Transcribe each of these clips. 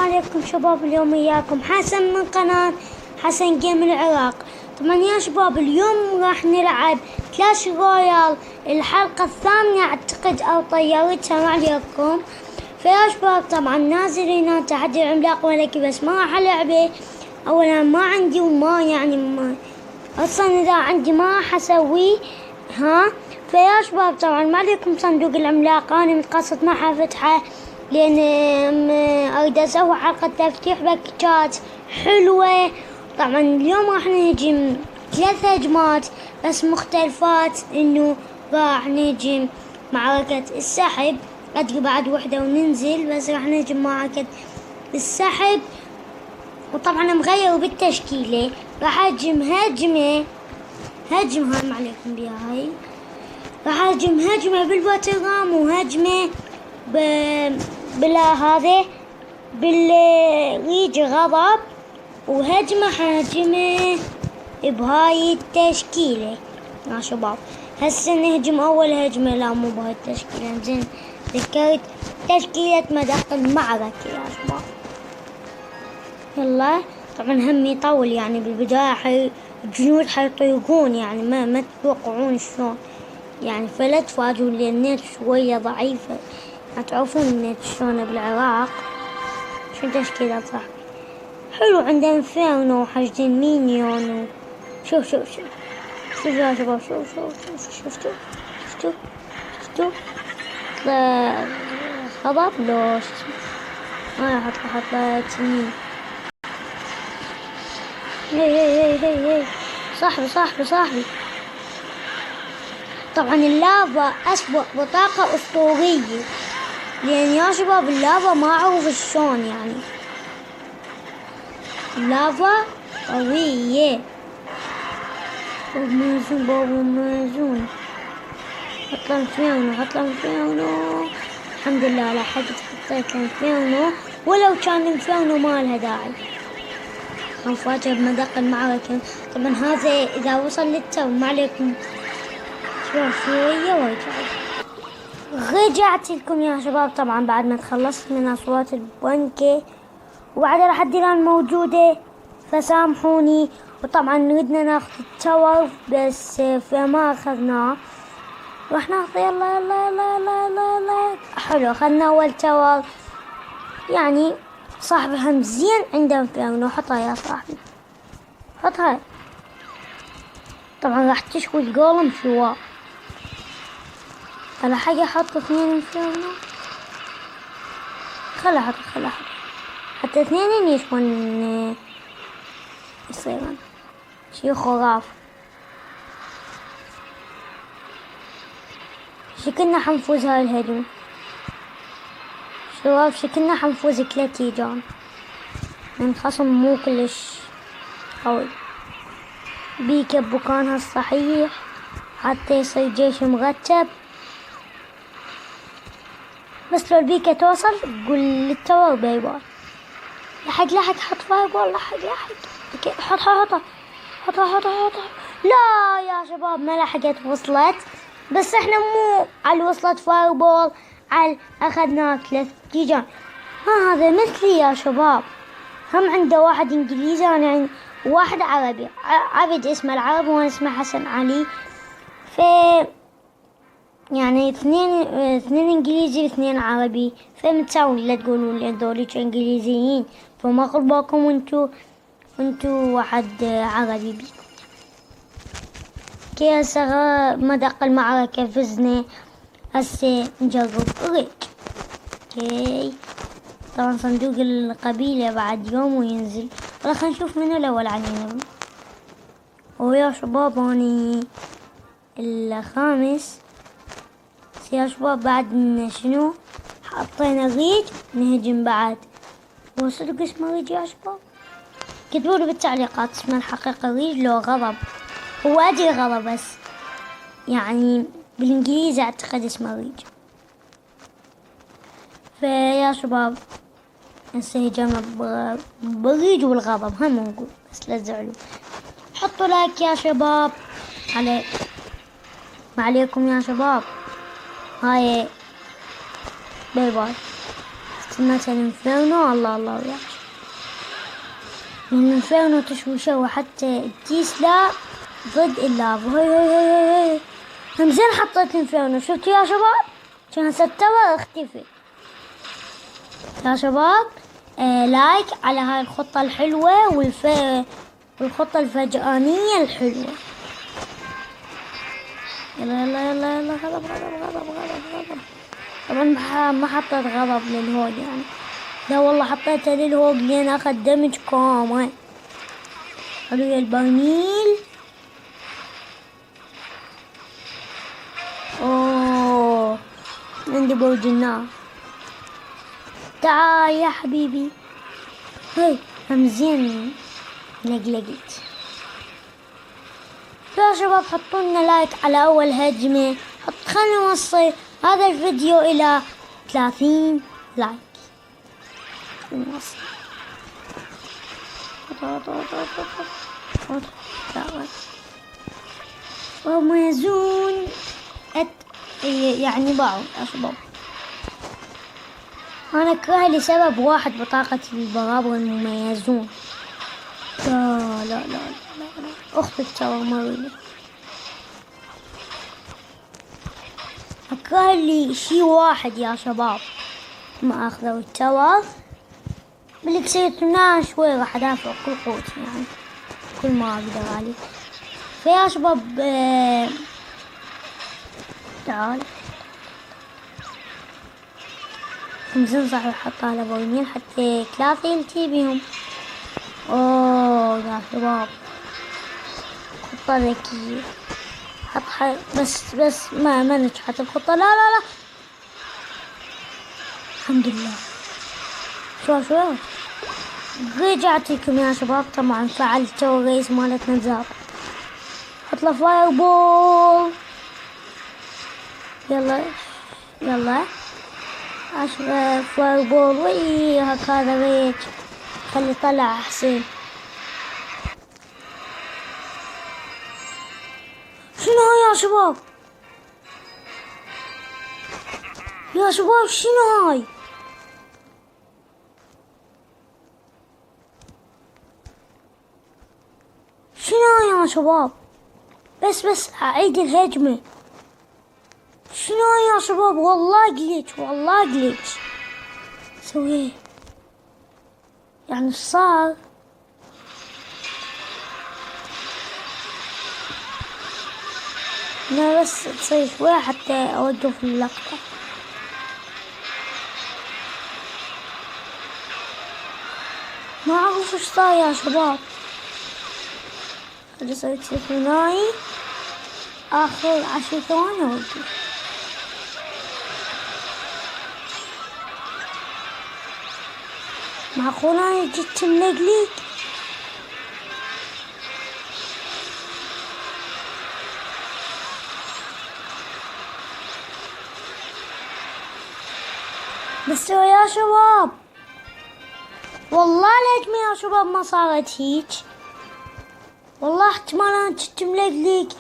عليكم شباب. اليوم وياكم حسن من قناة حسن جيم العراق. طبعا يا شباب اليوم راح نلعب كلاش رويال الحلقة الثامنة اعتقد او طيارتها ما عليكم. فيا شباب طبعا نازلين تحدي العملاق ولكن بس ما راح العبه. اولا ما عندي وما ما اصلا اذا عندي ما راح اسويه فيا شباب طبعا ما عليكم صندوق العملاق. انا متقصد ما حفتحه لان اريد اسوي حلقة تفتيح باكجات حلوة. طبعا اليوم راح نهجم 3 هجمات بس مختلفات، انه راح نهجم معركة السحب ادري بعد وحدة وننزل، بس راح نهجم معركة السحب. وطبعا مغير بالتشكيلة، راح اهجم هاي ما عليكم بيها هاي. راح اهجم هجمة بالباترام وهجمة بلا هذا بالريج غضب، وهجمة هاجمة بهاي التشكيلة يا شباب. هسه نهجم اول هجمة، لا مو بهاي التشكيلة، زين ذكرت تشكيلة مدق المعركة يا شباب. يلا طبعا هم يطول يعني بالبداية الجنود حيطيقون يعني ما تتوقعون شلون يعني، فلا تفاجئوا لان النت شوية ضعيفة. تعرفون النت شلون بالعراق. شو تشكيلة صاحبي حلو، عندنا انفيرنو وحشدين مينيون شوف يا شباب، شفتوا غضب لو شو اسمه حط تنين. هي صاحبي. طبعا اللافا أسوأ بطاقة أسطورية، لأن يا شباب اللافا ما أعرف شلون يعني، اللافا قوية. بابو مازون حط الانفيرنو. الحمد لله لحقت حطيت الانفيرنو، ولو كان الانفيرنو ما لها داعي. نفاجئ بمدق المعركة. طبعا هذا إذا وصل للتو ما عليكم شوية رجعت لكم يا شباب. طبعا بعد ما تخلصت من أصوات البنكة وبعدها راح الديران موجودة فسامحوني. وطبعا نريدنا ناخذ التاور بس فما أخذناه، راح ناخذ يلا حلو. أخذنا أول تاور يعني صاحبي هم زين عنده انفيرنو. حطها يا صاحبي حطها. طبعا راح تشوي الجولم شواء. انا حاجة احط 2 انفيرنو، خلها حط حتى 2 يشوون يصير شي خرافي. شكلنا حنفوز هاي الهجمة شباب، شكلنا حنفوز 3 جان من خصم مو كلش قوي. بيكا بمكانها الصحيح حتى يصير جيش مرتب. بس لو البيكا توصل قول للتور باي باي. لحق حط فايبول، لحق حطها. لا يا شباب ما لحقت وصلت، بس احنا مو على وصلت فايبول، على اخذنا 3 جيجان. هذا مثلي يا شباب، هم عنده واحد انجليزي وانا واحد عربي، عبد اسمه العربي وانا اسمه حسن علي. ف يعني 2 انجليزي و2 عربي، فمتساوي. لا تقولون لي هذوليك انجليزيين فما قرباكم وانتو واحد عربي بيكم. كي هسه مدق المعركة فزنا. هسه نجرب ريج. اوكي طبعا صندوق القبيلة بعد يوم وينزل، ولا خلينا نشوف منو الاول علينا. ويا شباب اني الخامس يا شباب. بعد شنو حطينا ريج نهجم بعد. هو صدق اسمه ريج يا شباب؟ كتبوا بالتعليقات اسمه الحقيقي ريج لو غضب. هو ادري غضب بس يعني بالانجليزي اعتقد اسمه ريج. فيا شباب هسه هجمنا بالريج والغضب هم نقول، بس لا تزعلوا. حطوا لايك يا شباب على ما عليكم يا شباب. هاي باي باي. مثلا انفيرنو. الله الله وياك، من انفيرنو تشوي حتى التيسلا ضد اللافا. هاي هم زين حطيت انفيرنو. شفتوا يا شباب؟ كان هسه التور اختفي. يا شباب لايك على هاي الخطة الحلوة والخطة الفجأانية الحلوة. يلا يلا يلا يلا، غضب غضب غضب غضب غضب. طبعا ما حطيت غضب للهوج يعني، لا والله حطيته للهوج لين اخذ دمج كامل. حلو يا البرميل. اوه عندي برج النار. تعال يا حبيبي. هاي هم زين لقلقت. يا شباب حطوا لنا لايك على اول هجمة. خلينا نوصل هذا الفيديو الى 30 لايك. نوصل. وميزون يعني بعض يا شباب. أنا أكره لسبب واحد بطاقتي بالبرابر المميزون. لا لا لا لا لا, لا. أختك ترى مريضة. أكره لي شي واحد يا شباب ما أخذوا التور. باللي كسيتنا شوي راح أدافع كل قوتي يعني كل ما أقدر عليه. فيا شباب تعال خمسين صح يحطها على برميل حتى 3 يلتي بيهم. اوه يا شباب خطة ذكية. حط بس ما نجحت الخطة. لا لا لا الحمد لله. شوف رجعتكم يا شباب. طبعا فعلت الرئيس مالتنا زاب. حط له فاير بول. يلا يلا اشغل فاير بول. وياك هذا ريج خلي طلع احسن. شنو هاي يا شباب؟ يا شباب شنو هاي؟ شنو هاي يا شباب؟ بس اعيد الهجمة. شنو هاي يا شباب؟ والله جليتش والله جليتش. سويه يعني ايش صار؟ لا بس تصير شوية حتى اوقف اللقطة. ما اعرف ايش صار يا شباب. هذا صرت ثنائي اخر 10 ثواني اوقف. معقول انا جيت ملقلق؟ بس يا شباب والله الهجمة يا شباب ما صارت هيك. والله احتمال انا جيت ملقلق.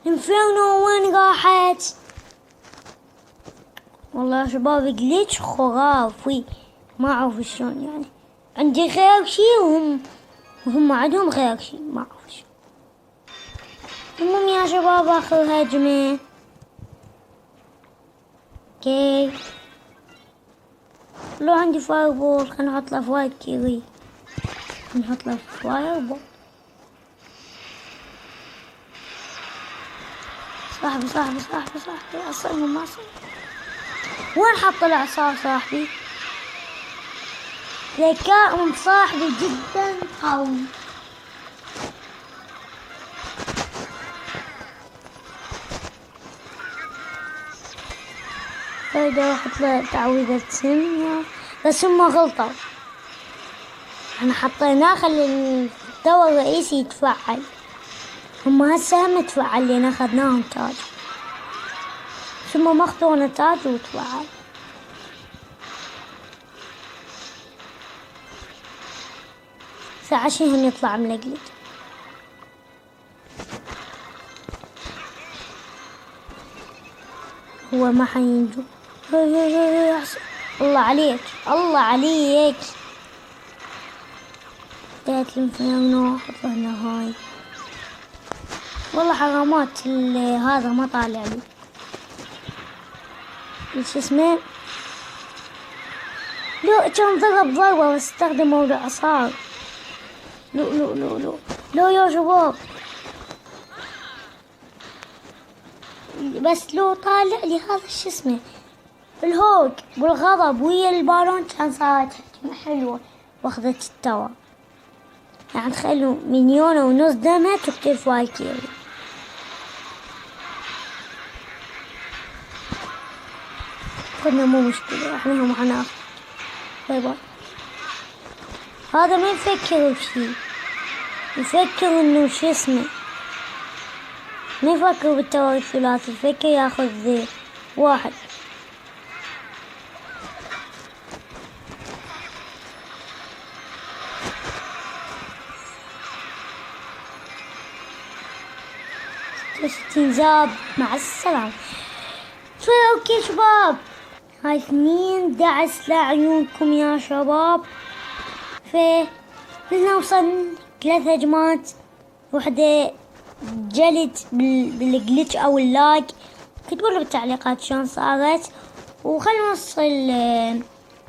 انفيرنو وين راحت؟ والله يا شباب جليتش خرافي ما اعرف شلون يعني. عندي غير شي وهم عندهم غير شي ما اعرف شو. المهم يا شباب اخر هجمة. اوكي لو عندي فاير بول خلينا نحط له فاير كيري. نحط له فاير بول. صاحبي اصلا ما صار. وين حط العصا صاحبي؟ ذكاء من صاحبي جدا قوي. فايدة احط له تعويذة سم بس هم غلطوا. احنا حطيناه خلي التور الرئيسي يتفعل. هم هسه هم تفعل لان اخذناهم تاج. ثم ما اخذونا تاج وتفعل. عشان يطلع ملقلق. هو ما حينجو. الله عليك الله عليك. بداية الانفيرنو احط هنا هاي. والله حرامات هذا ما طالع لي شو اسمه. لو كان ضرب ضربة بس استخدموا الإعصار. لو يا شباب بس لو طالع لي هذا شو اسمه الهوك والغضب ويا البالون كان صارت حلوة واخذت التوا. يعني تخيلوا 1.5 مليون دمها تقتل فايكيري. خدنا مو مشكلة احنا هم حناخد. باي باي. هذا ما يفكر بشي، يفكر انه شو اسمه ما يفكر بالتواري الثلاثي، يفكر ياخذ واحد. زاب مع السلامة. اوكي شباب هاي 2 دعس لعيونكم يا شباب. هنا وصلنا 3 هجمات، وحدة جلت بالجلتش او اللاج. كتبوا لي بالتعليقات شلون صارت. وخلنا نوصل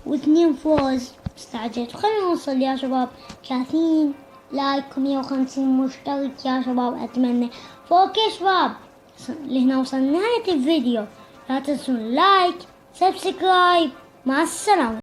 2 فوز استعجلت. وخلنا نوصل يا شباب 30 لايك و150 مشترك يا شباب اتمنى. فوكي شباب لهنا وصلنا نهاية الفيديو. لا تنسون لايك سبسكرايب. مع السلامة.